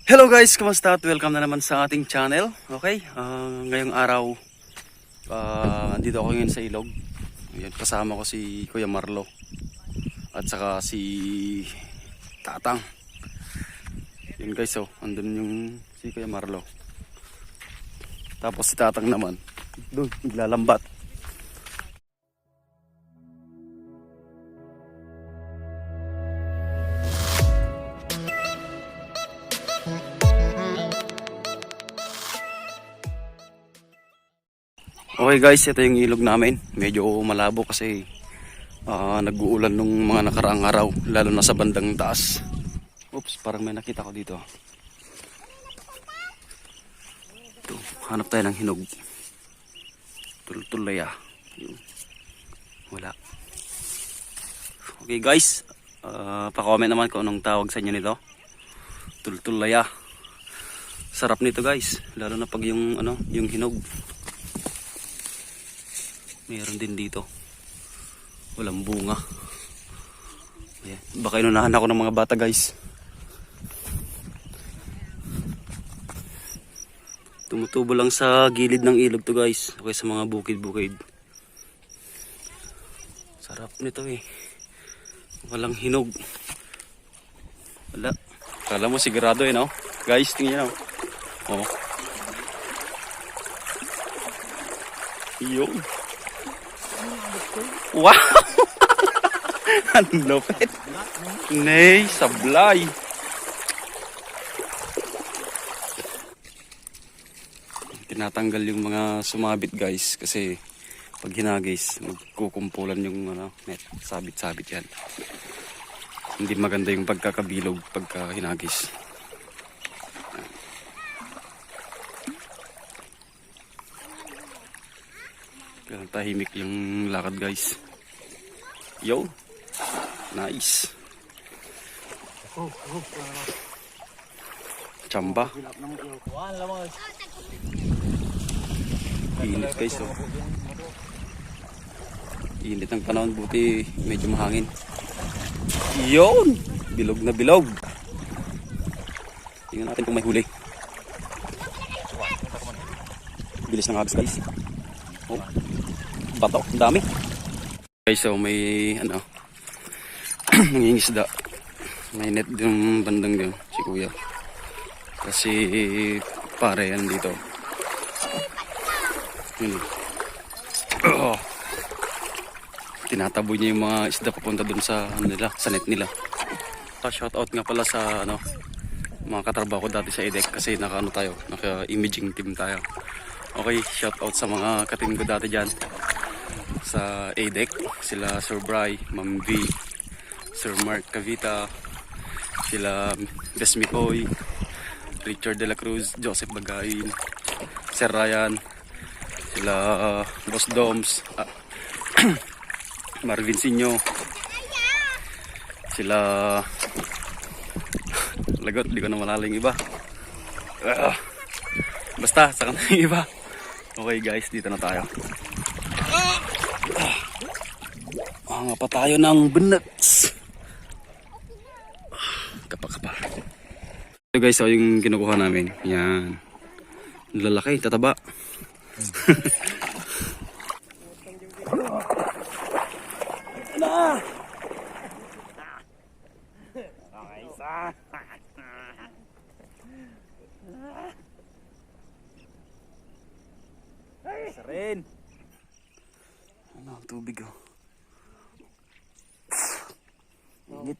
Hello guys, kumusta at welcome na naman sa ating channel. Okay, ngayong araw andito ako ngayon sa ilog. Ayan, kasama ko si Kuya Marlo at saka si Tatang. Yun guys, andun yung si Kuya Marlo. Tapos si Tatang naman doon naglalambat. Okay guys, ito yung ilog namin. Medyo malabo kasi nag-uulan nung mga nakaraang araw, lalo na sa bandang taas. Oops, parang may nakita ko dito. Ito, hanap tayo ng hinog. TULYA. Wala. Okay guys, pa-comment naman kung anong tawag sa inyo nito. TULYA. Sarap nito guys, lalo na pag yung yung hinog. Meron din dito. Walang bunga. Ayan. Baka inunahan ako ng mga bata guys. Tumutubo lang sa gilid ng ilog to guys. Okay, sa mga bukid-bukid. Sarap nito eh. Walang hinog. Wala. Kala mo sigurado eh no? Guys, tingnan nyo. Oh. Yung. Wow! Ang lupit. Nay, sablay. Tinatanggal yung mga sumabit guys kasi pag hinagis magkukumpulan yung net. Sabit-sabit yan. Hindi maganda yung pagkakabilog pagka hinagis. Kaya tahimik yung lakad guys. Yo, nice. Chamba. Init guys Init ng panahon, buti medyo mahangin. Yun, bilog na bilog. Tingnan natin kung may huli. Bilis ng habis guys. Oh, bato, ang dami. Guys, so may nangingisda. May net yung bandang yun, si Kuya. Kasi pare yan dito. Yun. Oh. Tinataboy niya yung mga isda papunta dun sa sa net nila. Shout out nga pala sa mga katrabaho ko dati sa EDEC kasi naka-imaging team tayo. Okay, shout out sa mga katim ko dati dyan sa EDEC, sila Sir Bry, Ma'am V, Sir Mark Cavita, sila Desmicoy, Richard De La Cruz, Joseph Bagain, Sir Ryan, sila Boss Doms, Marvin Sinyo, sila lagot, di ko na malala yung iba. Basta, sa kanila yung iba. Okay guys, dito na tayo. Nga pa tayo ng bennek. Kapa-kapa. Ito guys, yung kinukuha namin. Yan. Lalaki, tataba. Na! Okay, isa. Isa rin. Ang tubig oh. Init.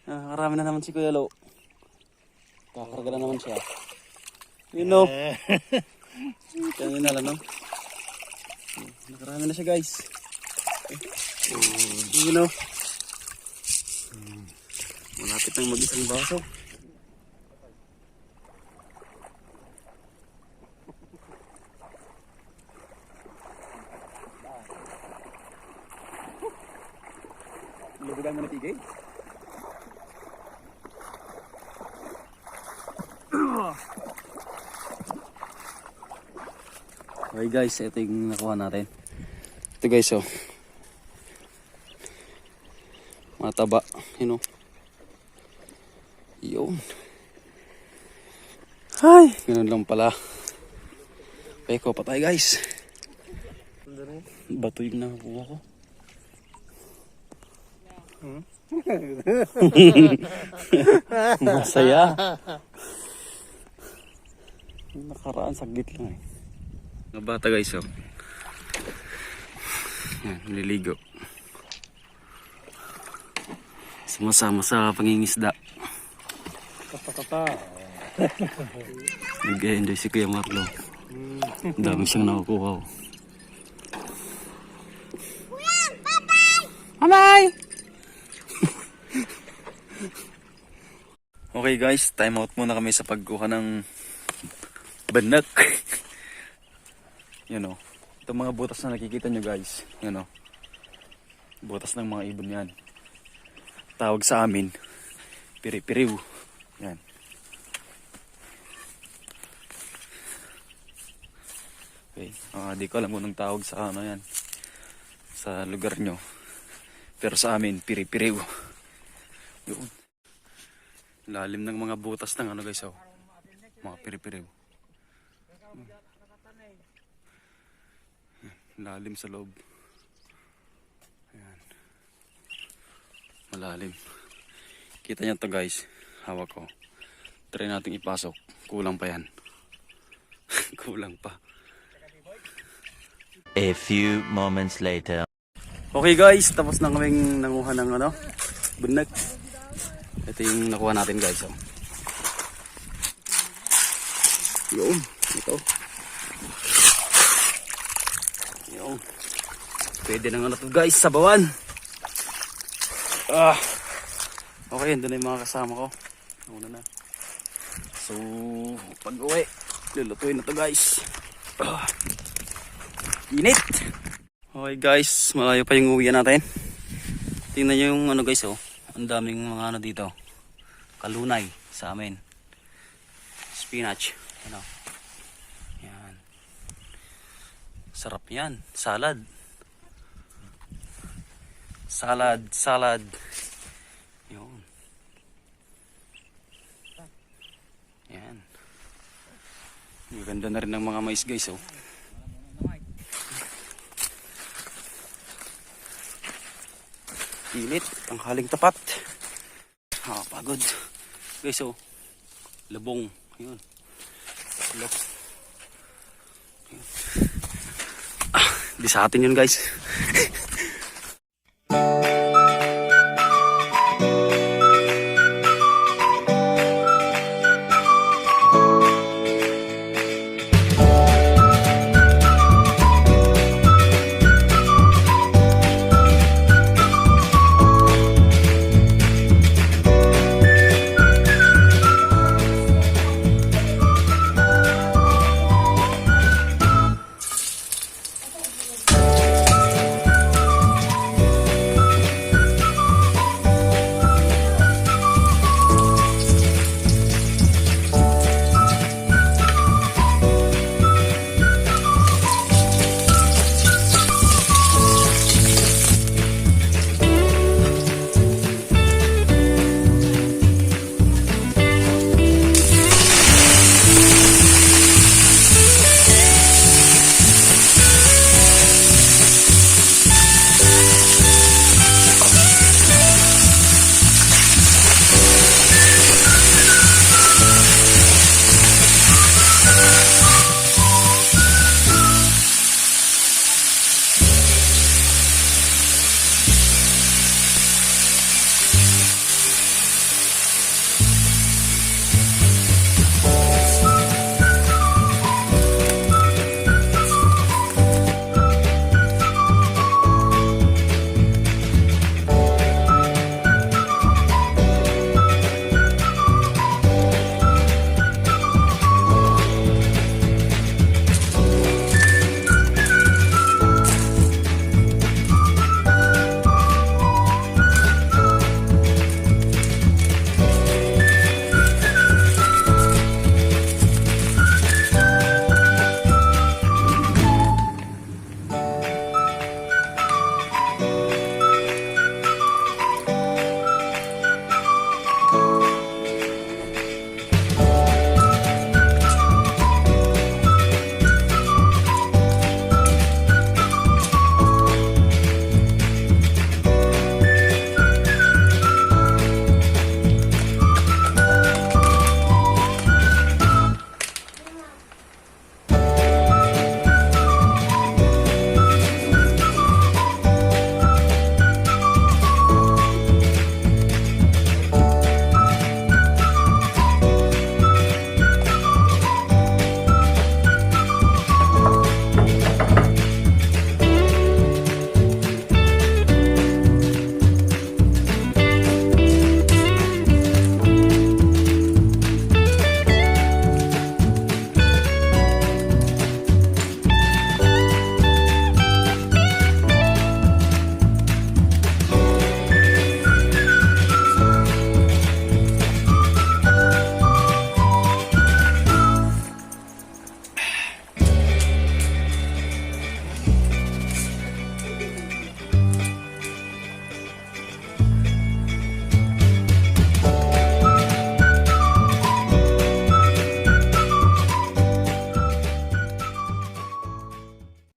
Karami na naman si Kuya Lo. Kakarga na naman siya. You know. Kaya na lang no. Nakarami na siya guys. You know. Malapit nang mag-isang baso. Lubugan mo na tigay. Okay guys, ito yung nakuha natin. Ito guys mataba, you know. Yun. Ay, ganun lang pala. Peko pa tayo guys. Bato yung nakakuha ko. Masaya. Nakaraan saglit lang eh. Mga bata guys oh. Yan, nililigo. Sumasama sa pangingisda. Nag-enjoy si Kuya Marlo. Ang dami siyang nakukuha. Mamay! Okay guys, time out muna kami sa pagkuha ng bennek. Yan o. Itong mga butas na nakikita nyo guys. Yan o. Butas ng mga ibon yan. Tawag sa amin, piri-piriw. Yan. Okay. Di ko alam kung anong tawag sa ano yan. Sa lugar nyo. Pero sa amin, piri-piriw. Yun. Lalim ng mga butas ng ano guys oh. Mga piri-piriw. Lalim sa loob. Ayan. Malalim. Kita nyo to guys. Hawak ko. Try natin ipasok. Kulang pa yan. Kulang pa. A few moments later. Okay guys, tapos na kaming nanguha ng ano, bennek. Ito yung nakuha natin guys. Oh. Yun, ito. Yun. Pwede na nga na to guys, sabawan. Okay, ito na yung mga kasama ko. Una na. So, pag uwi, lulutuin na to guys. Init! Okay guys, malayo pa yung uwian natin. Tingnan nyo yung ano guys oh. Ang daming mga ano dito. Kalunay sa amin. Spinach. Ano. Yan. Sarap yan. Salad. Salad. Yun. Yan. Maganda na rin ng mga mais guys oh. Init, ang haling tapat. Pagod. Guys, oh. Labong. Ayun. Lok. Di sa atin yun, guys.